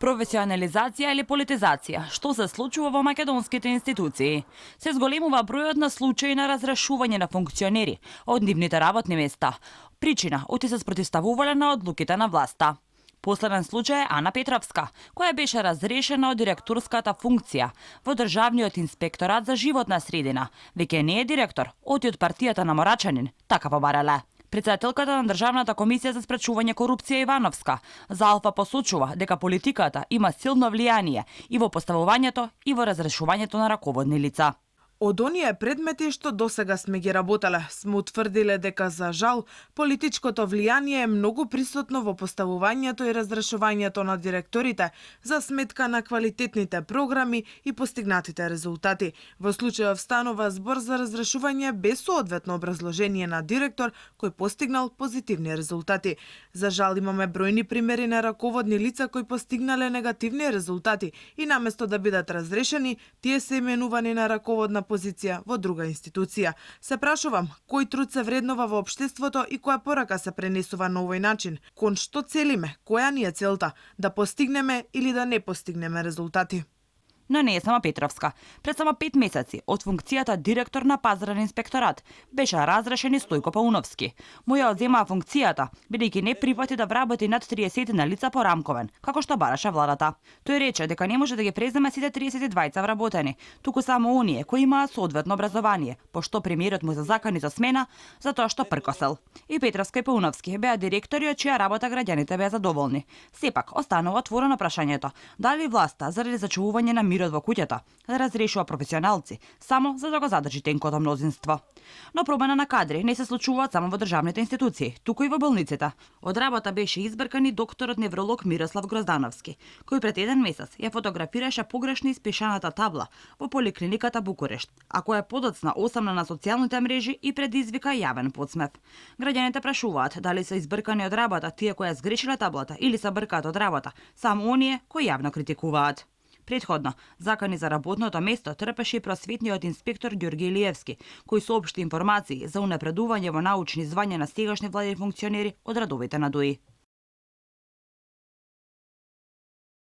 Професионализација или политизација, што се случува во македонските институции? Се зголемува бројот на случаи на разрешување на функционери од нивните работни места. Причина, оти се спротивставувале на одлуките на власта. Последен случај е Ана Петровска, која беше разрешена од директорската функција во Државниот инспекторат за животна средина. Веќе не е директор, оти од партијата на Морачанин, така побарале. Председателката на Државната комисија за спречување корупција Ивановска за Алфа посочува дека политиката има силно влијание и во поставувањето и во разрешувањето на раководни лица. Од оние предмети што досега сме ги работеле, сме утврдиле дека за жал политичкото влијание е многу присутно во поставувањето и разрешувањето на директорите за сметка на квалитетните програми и постигнатите резултати. Во случајов станува збор за разрешување без соодветно образложение на директор кој постигнал позитивни резултати. За жал имаме бројни примери на раководни лица кои постигнале негативни резултати и наместо да бидат разрешени, тие се именувани на раководна позиција во друга институција. Се прашувам, кој труд се вреднува во општеството и која порака се пренесува на овој начин? Кон што целиме? Која ни е целта? Да постигнеме или да не постигнеме резултати? Но не е само Петровска. Пред само 5 месеци од функцијата директор на пазарен инспекторат беше разрешен и Стојко Пауновски. Му ја одземаа функцијата, бидејќи не припати да вработи над 30 на лица по рамковен, како што бараше владата. Тој рече дека не може да ги преземе сите 32 вработени, туку само оние кои имаат соодветно образование, пошто премиерот му за закани за смена затоа што пркосел. И Петровска и Пауновски беа директори од чија работа граѓаните беа задоволни. Сепак останува отворено прашањето дали власта заради зачувување на мирот во куќата да разрешува професионалци само за да го задржи тенкото мнозинство. Но промена на кадри не се случуваат само во државните институции, туку и во болниците. Од работа беше избркан и докторот невролог Мирослав Гроздановски, кој пред еден месец ја фотографираше погрешно испишаната табла во поликлиниката Букурешт, а која подоцна осамна на социјалните мрежи и предизвика јавен подсмев. Граѓаните прашуваат дали се избркани од работа тие кои ја сгрешиле таблата или се бркаат од работа само оние кои јавно критикуваат. Предходно, закани за работното место трпеше и просветниот инспектор Ѓорги Илиевски, кој соопшти информации за унапредување во научни звања на сегашни владени функционери од радовите на ДУИ.